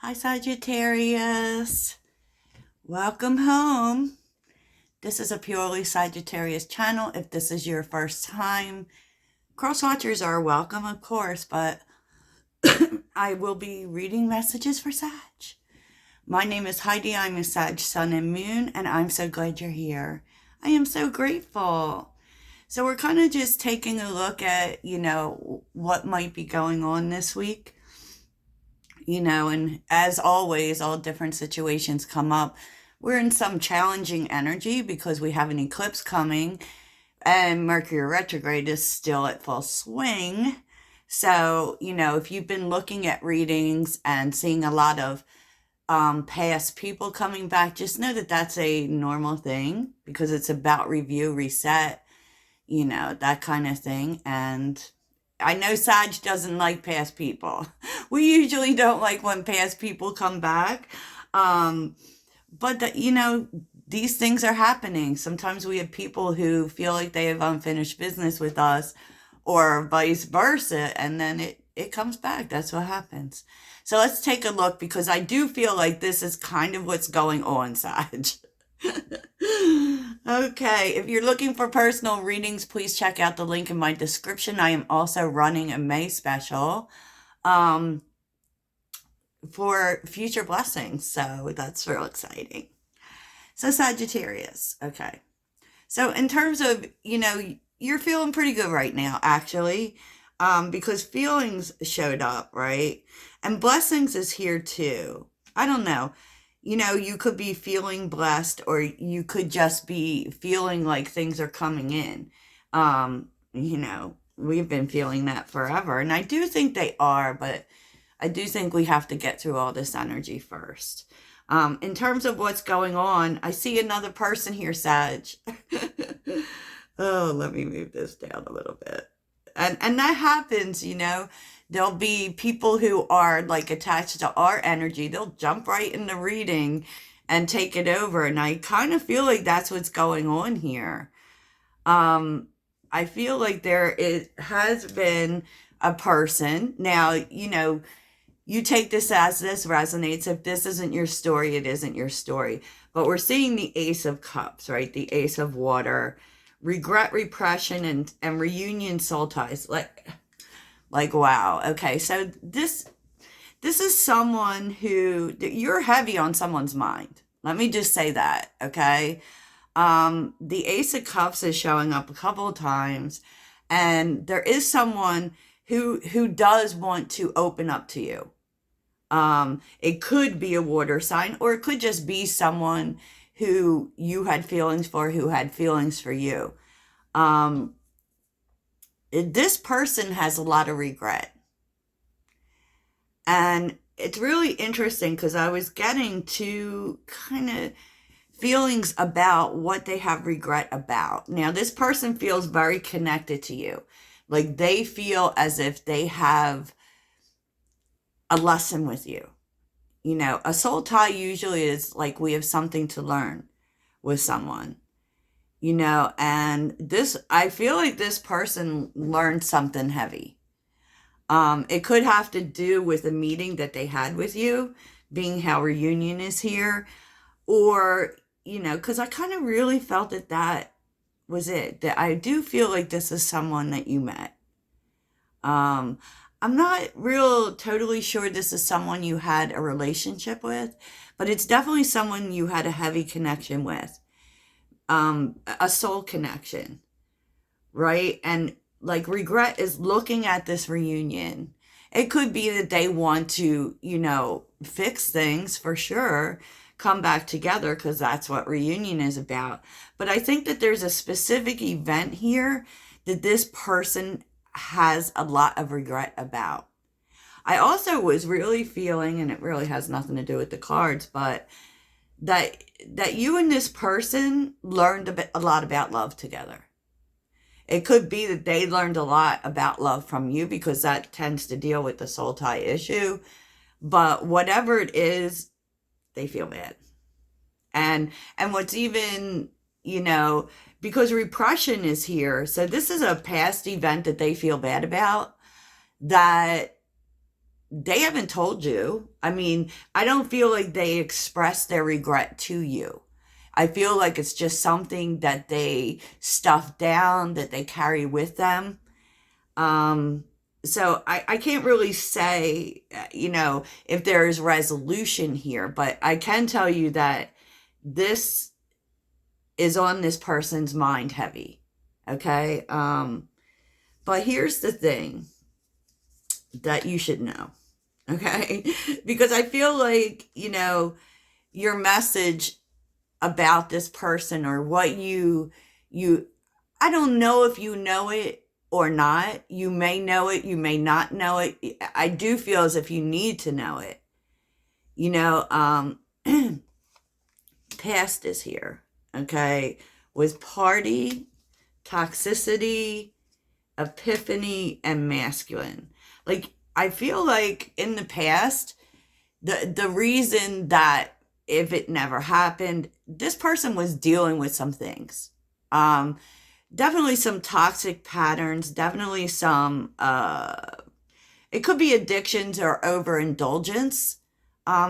Hi, Sagittarius. Welcome home. This is a purely Sagittarius channel. If this is your first time, cross watchers are welcome, of course, but I will be reading messages for Sag. My name is Heidi. I'm a Sag Sun and Moon, and I'm so glad you're here. I am so grateful. So we're kind of just taking a look at, what might be going on this week. And as always, all different situations come up. We're in some challenging energy because we have an eclipse coming and Mercury retrograde is still at full swing. So, if you've been looking at readings and seeing a lot of past people coming back, just know that that's a normal thing because it's about review, reset, that kind of thing. And I know Sag doesn't like past people. We usually don't like when past people come back. But these things are happening. Sometimes we have people who feel like they have unfinished business with us or vice versa, and then it comes back. That's what happens. So let's take a look because I do feel like this is kind of what's going on, Sag. Okay, if you're looking for personal readings, please check out the link in my description. I am also running a May special for future blessings, so that's real exciting. So Sagittarius, okay. So in terms of, you're feeling pretty good right now, actually, because feelings showed up, right? And blessings is here too. I don't know. You could be feeling blessed or you could just be feeling like things are coming in. We've been feeling that forever. And I do think they are, but I do think we have to get through all this energy first. In terms of what's going on, I see another person here, Sag. Oh, let me move this down a little bit. And that happens, There'll be people who are like attached to our energy. They'll jump right in the reading and take it over. And I kind of feel like that's what's going on here. I feel like it has been a person. Now, you take this as this resonates. If this isn't your story, it isn't your story. But we're seeing the Ace of Cups, right? The Ace of Water, regret, repression, and reunion, soul ties. Like wow. Okay, so this is someone who you're heavy on someone's mind. Let me just say that, okay? The Ace of Cups is showing up a couple of times, and there is someone who does want to open up to you. It could be a water sign, or it could just be someone who you had feelings for, who had feelings for you. This person has a lot of regret. And it's really interesting because I was getting to kind of feelings about what they have regret about. Now, this person feels very connected to you. Like they feel as if they have a lesson with you. A soul tie usually is like we have something to learn with someone. And I feel like this person learned something heavy. It could have to do with a meeting that they had with you, being how reunion is here, or, because I kind of really felt that was it, that I do feel like this is someone that you met. I'm not totally sure this is someone you had a relationship with, but it's definitely someone you had a heavy connection with. A soul connection, right? And like regret is looking at this reunion. It could be that they want to, fix things for sure, come back together because that's what reunion is about. But I think that there's a specific event here that this person has a lot of regret about. I also was really feeling, and it really has nothing to do with the cards, but that you and this person learned a lot about love together. It could be that they learned a lot about love from you because that tends to deal with the soul tie issue. But whatever it is, they feel bad. And what's even, because repression is here. So this is a past event that they feel bad about that they haven't told you. I mean, I don't feel like they express their regret to you. I feel like it's just something that they stuff down, that they carry with them. Um, so I can't really say, if there is resolution here, but I can tell you that this is on this person's mind heavy. Okay. But here's the thing that you should know. Okay. Because I feel like, your message about this person, or what you I don't know if you know it or not. You may know it, you may not know it. I do feel as if you need to know it. Past is here, okay, with party, toxicity, epiphany, and masculine. Like, I feel like in the past, the reason that, if it never happened, this person was dealing with some things. Definitely some toxic patterns, definitely some it could be addictions or overindulgence,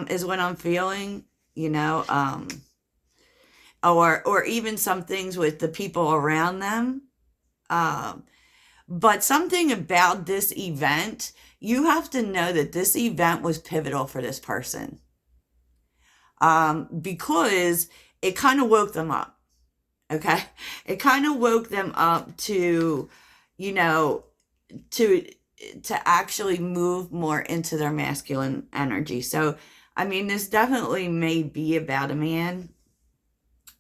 is what I'm feeling, or even some things with the people around them. But something about this event, you have to know that this event was pivotal for this person. Because it kind of woke them up. Okay. It kind of woke them up to, to actually move more into their masculine energy. So, I mean, this definitely may be about a man.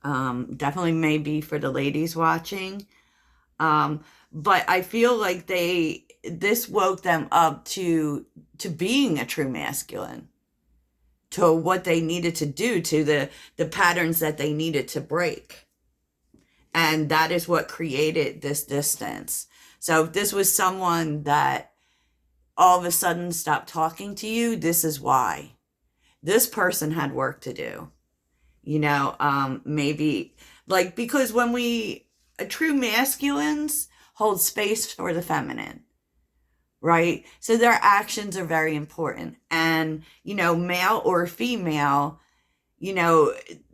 Definitely may be for the ladies watching. But I feel like this woke them up to being a true masculine, to what they needed to do, to the patterns that they needed to break. And that is what created this distance. So if this was someone that all of a sudden stopped talking to you, this is why. This person had work to do. Maybe, like, because true masculines hold space for the feminine. Right? So their actions are very important. And, male or female,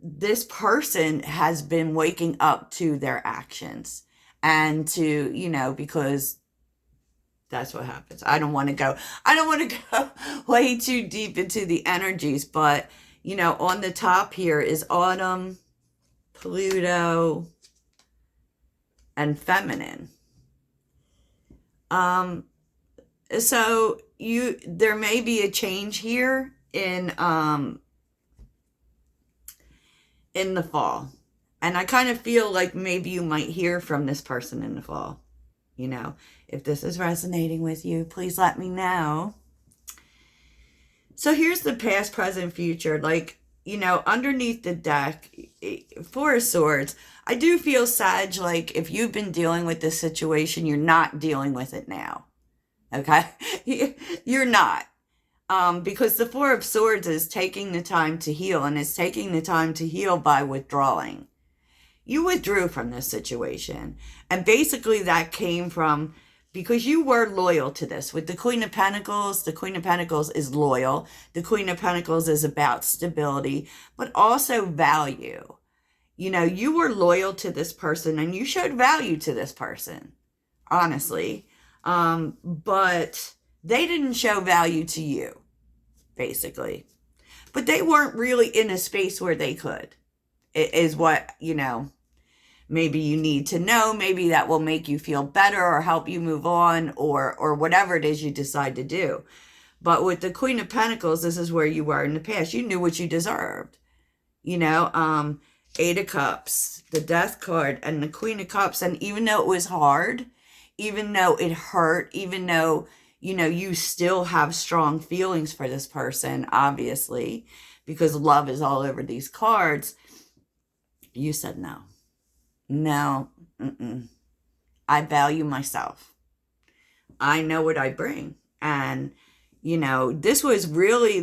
this person has been waking up to their actions, and to, because that's what happens. I don't want to go way too deep into the energies, but, on the top here is autumn, Pluto, and feminine. So there may be a change here in the fall. And I kind of feel like maybe you might hear from this person in the fall. If this is resonating with you, please let me know. So here's the past, present, future. Like, underneath the deck, Four of Swords, I do feel, Sag, like if you've been dealing with this situation, you're not dealing with it now. Okay? You're not. Because the Four of Swords is taking the time to heal, and it's taking the time to heal by withdrawing. You withdrew from this situation. And basically that came from, because you were loyal to this. With the Queen of Pentacles is loyal. The Queen of Pentacles is about stability, but also value. You were loyal to this person, and you showed value to this person, honestly. But they didn't show value to you, basically. But they weren't really in a space where they could. It is what, maybe you need to know. Maybe that will make you feel better or help you move on, or whatever it is you decide to do. But with the Queen of Pentacles, this is where you were in the past. You knew what you deserved. Eight of Cups, the Death card, and the Queen of Cups. And even though it was hard, even though it hurt, even though, you still have strong feelings for this person, obviously, because love is all over these cards, you said no. No. I value myself. I know what I bring. And, this was really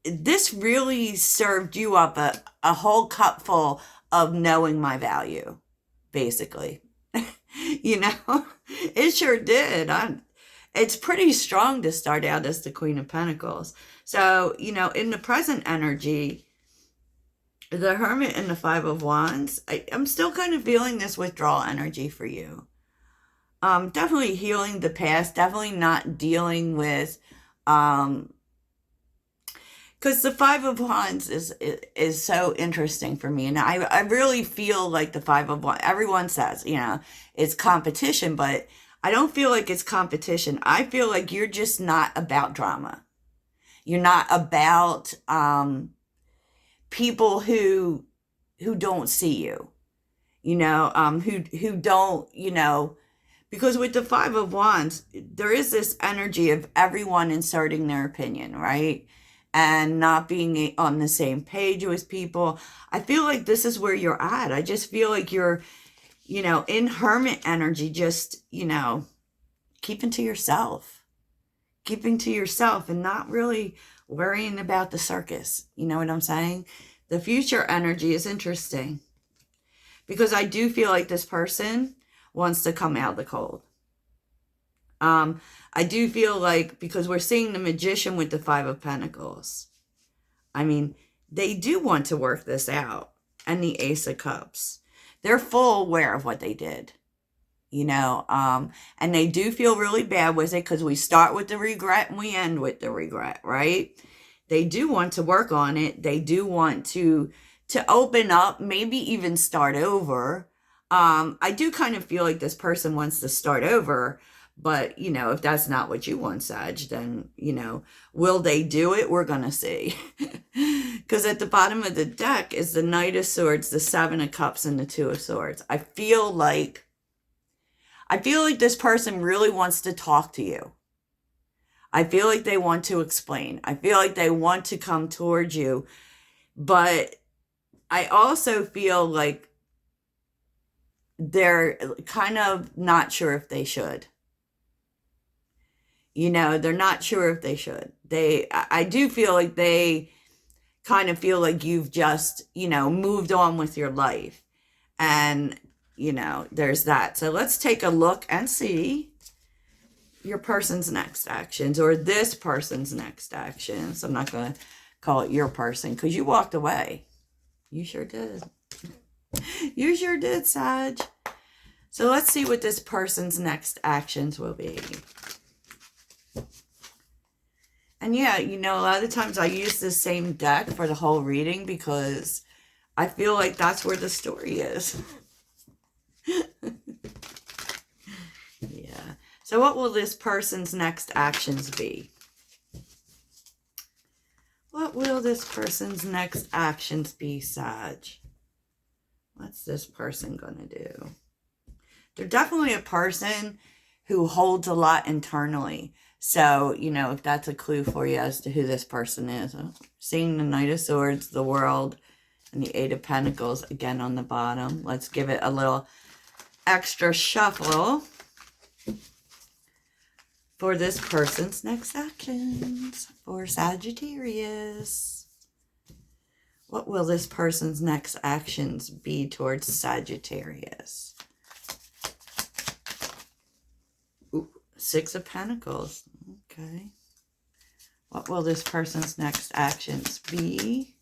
this really served you up a whole cup full of knowing my value, basically. It sure did. it's pretty strong to start out as the Queen of Pentacles. So, you know, in the present energy, the Hermit and the Five of Wands, I'm still kind of feeling this withdrawal energy for you. Definitely healing the past, definitely not dealing with, because the Five of Wands is so interesting for me. And I really feel like the Five of Wands, everyone says, you know, it's competition, but I don't feel like it's competition. I feel like you're just not about drama. You're not about people who don't see you, you know, who don't, you know, because with the Five of Wands, there is this energy of everyone inserting their opinion, right? And not being on the same page with people. I feel like this is where you're at. I just feel like you're, you know, in Hermit energy, just, you know, keeping to yourself and not really worrying about the circus. You know what I'm saying? The future energy is interesting because I do feel like this person wants to come out of the cold. I do feel like, because we're seeing the Magician with the Five of Pentacles, I mean, they do want to work this out. And the Ace of Cups. They're full aware of what they did. You know, and they do feel really bad with it because we start with the regret and we end with the regret, right? They do want to work on it. They do want to open up, maybe even start over. I do kind of feel like this person wants to start over, but, you know, if that's not what you want, Sag, then, you know, will they do it? We're going to see. Because at the bottom of the deck is the Knight of Swords, the Seven of Cups, and the Two of Swords. I feel like this person really wants to talk to you. I feel like they want to explain. I feel like they want to come towards you. But I also feel like they're kind of not sure if they should. You know, they're not sure if they should. I do feel like they kind of feel like you've just, you know, moved on with your life. And, you know, there's that. So let's take a look and see your person's next actions, or this person's next actions. I'm not going to call it your person because you walked away. You sure did. You sure did, Sag. So let's see what this person's next actions will be. And yeah, you know, a lot of times I use the same deck for the whole reading because I feel like that's where the story is. Yeah. So what will this person's next actions be? What will this person's next actions be, Sag? What's this person going to do? They're definitely a person who holds a lot internally. So, you know, if that's a clue for you as to who this person is. Seeing the Knight of Swords, the World, and the Eight of Pentacles again on the bottom. Let's give it a little extra shuffle for this person's next actions for Sagittarius. What will this person's next actions be towards Sagittarius? Ooh, Six of Pentacles. Okay. What will this person's next actions be?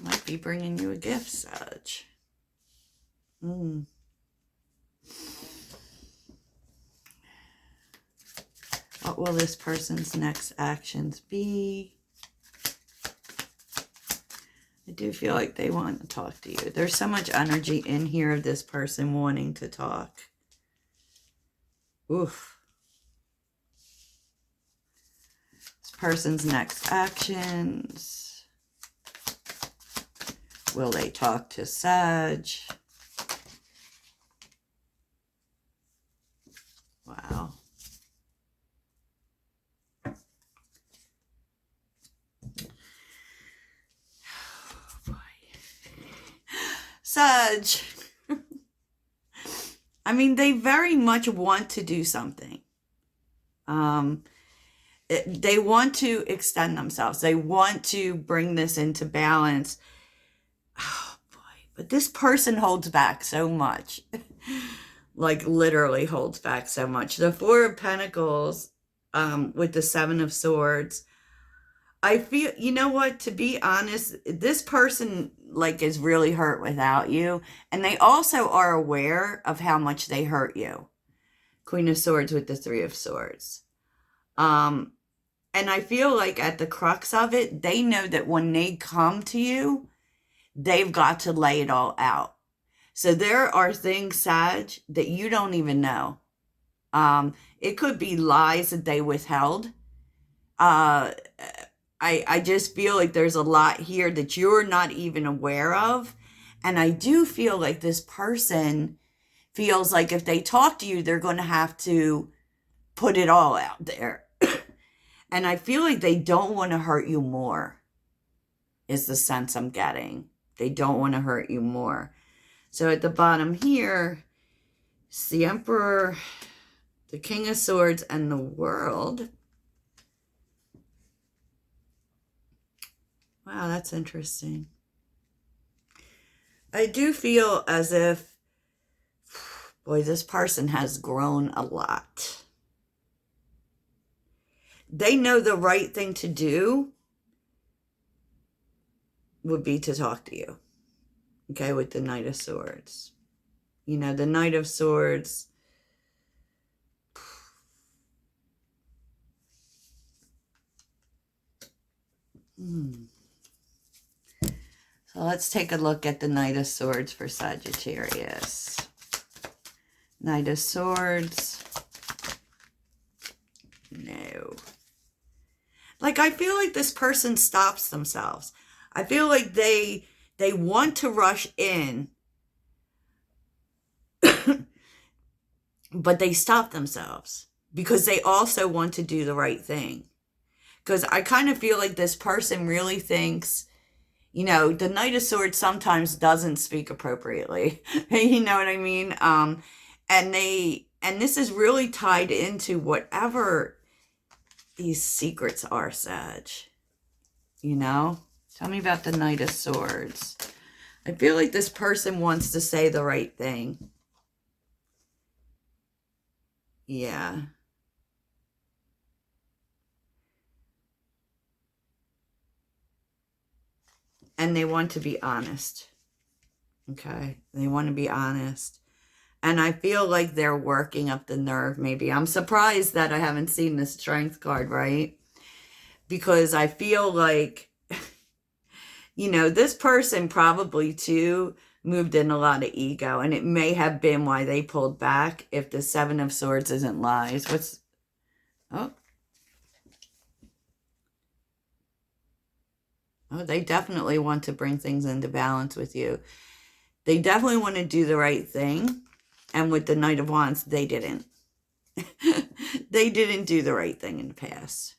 Might be bringing you a gift, Sag. What will this person's next actions be? I do feel like they want to talk to you. There's so much energy in here of this person wanting to talk. Oof. This person's next actions. Will they talk to Sag? Wow. Sag. I mean, they very much want to do something. They want to extend themselves. They want to bring this into balance. Oh, boy. But this person holds back so much. Like literally holds back so much. The Four of Pentacles with the Seven of Swords. I feel, you know what, to be honest, this person like is really hurt without you. And they also are aware of how much they hurt you. Queen of Swords with the Three of Swords. And I feel like at the crux of it, they know that when they come to you, they've got to lay it all out. So there are things, Sag, that you don't even know. It could be lies that they withheld. I just feel like there's a lot here that you're not even aware of. And I do feel like this person feels like if they talk to you, they're going to have to put it all out there. And I feel like they don't want to hurt you more, is the sense I'm getting. They don't want to hurt you more. So at the bottom here, it's the Emperor, the King of Swords, and the World. Wow, that's interesting. I do feel as if, boy, this person has grown a lot. They know the right thing to do would be to talk to you. Okay, with the Knight of Swords. You know, the Knight of Swords. So let's take a look at the Knight of Swords for Sagittarius. Knight of Swords. No. Like, I feel like this person stops themselves. I feel like they want to rush in, but they stop themselves because they also want to do the right thing. Because I kind of feel like this person really thinks, you know, the Knight of Swords sometimes doesn't speak appropriately. You know what I mean? And this is really tied into whatever these secrets are, Sag. You know? Tell me about the Knight of Swords. I feel like this person wants to say the right thing. Yeah. And they want to be honest. Okay? They want to be honest. And I feel like they're working up the nerve, maybe. I'm surprised that I haven't seen the Strength card, right? Because I feel like, you know, this person probably, too, moved in a lot of ego. And it may have been why they pulled back if the Seven of Swords isn't lies. What's... Oh. Oh, they definitely want to bring things into balance with you. They definitely want to do the right thing. And with the Knight of Wands, they didn't. They didn't do the right thing in the past.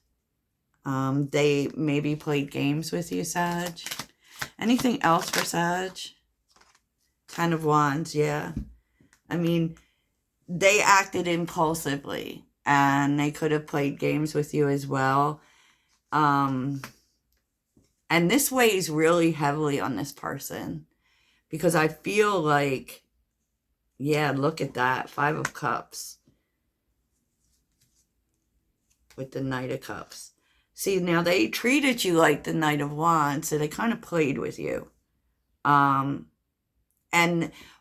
They maybe played games with you, Sag. Anything else for Sag? Ten of Wands, yeah. I mean, they acted impulsively. And they could have played games with you as well. And this weighs really heavily on this person. Because I feel like, yeah, look at that. 5 of Cups. With the Knight of Cups. See, now they treated you like the Knight of Wands, so they kind of played with you. And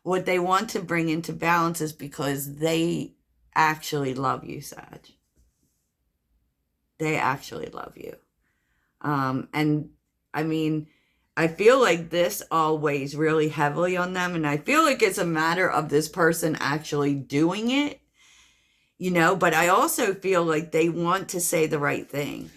what they want to bring into balance is because they actually love you, Sag. They actually love you. And, I mean, I feel like this all weighs really heavily on them, and I feel like it's a matter of this person actually doing it, you know, but I also feel like they want to say the right thing.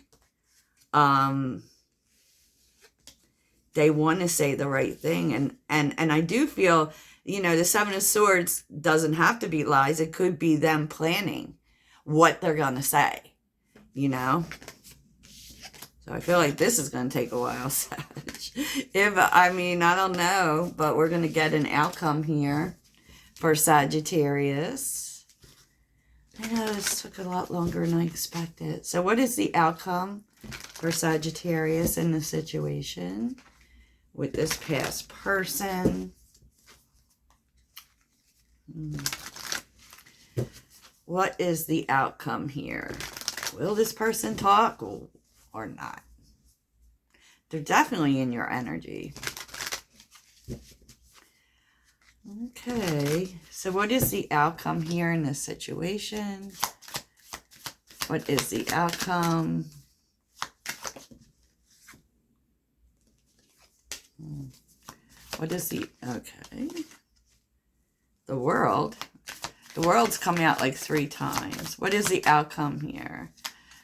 They want to say the right thing, and I do feel, you know, the Seven of Swords doesn't have to be lies. It could be them planning what they're going to say, you know. So I feel like this is going to take a while, Sag. I mean, I don't know, but we're going to get an outcome here for Sagittarius. I know this took a lot longer than I expected. So what is the outcome for Sagittarius in the situation with this past person? What is the outcome here? Will this person talk or not? They're definitely in your energy. Okay, so what is the outcome here in this situation? What is the outcome? What is the, okay. The world. The world's coming out like 3 times. What is the outcome here?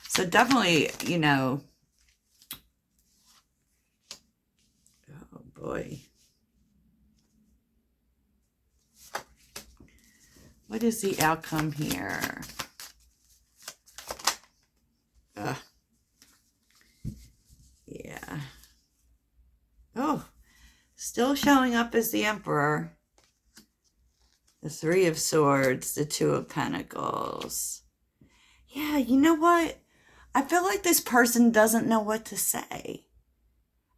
So definitely, you know, oh boy. What is the outcome here? Yeah. Oh, still showing up as the Emperor. The 3 of Swords, the 2 of Pentacles. Yeah, you know what? I feel like this person doesn't know what to say.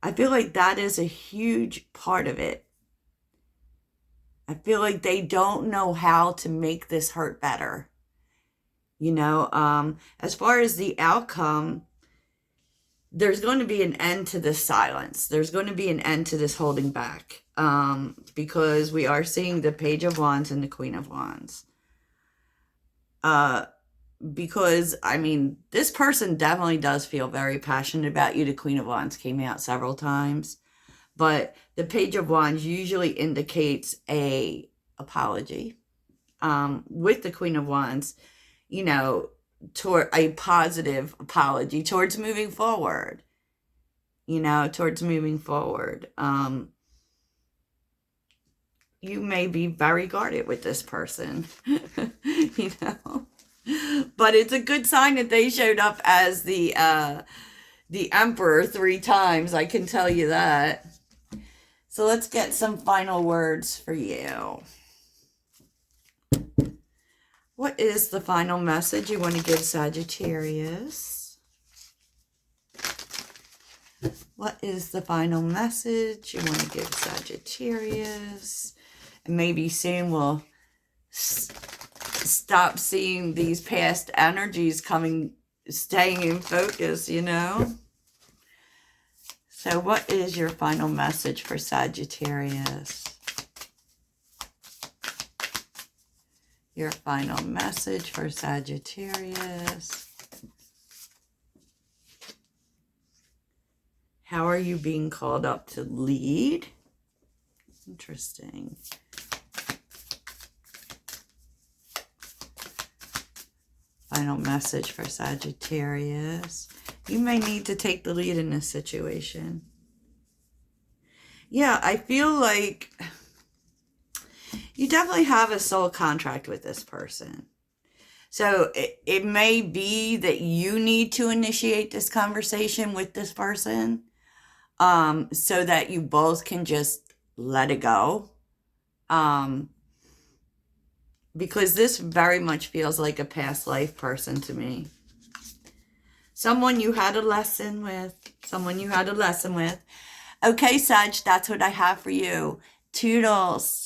I feel like that is a huge part of it. I feel like they don't know how to make this hurt better. You know, as far as the outcome, there's going to be an end to this silence. There's going to be an end to this holding back. Because we are seeing the Page of Wands and the Queen of Wands. Because, I mean, this person definitely does feel very passionate about you. The Queen of Wands came out several times. But the Page of Wands usually indicates a apology. With the Queen of Wands, you know, toward a positive apology towards moving forward. You know, towards moving forward. You may be very guarded with this person, you know, but it's a good sign that they showed up as the Emperor 3 times. I can tell you that. So let's get some final words for you. What is the final message you want to give Sagittarius? What is the final message you want to give Sagittarius? And maybe soon we'll stop seeing these past energies staying in focus, you know? So what is your final message for Sagittarius? Your final message for Sagittarius. How are you being called up to lead? Interesting. Final message for Sagittarius. You may need to take the lead in this situation. Yeah, I feel like you definitely have a soul contract with this person. So it may be that you need to initiate this conversation with this person, so that you both can just let it go. Because this very much feels like a past life person to me. Someone you had a lesson with. Someone you had a lesson with. Okay, Sag, that's what I have for you. Toodles.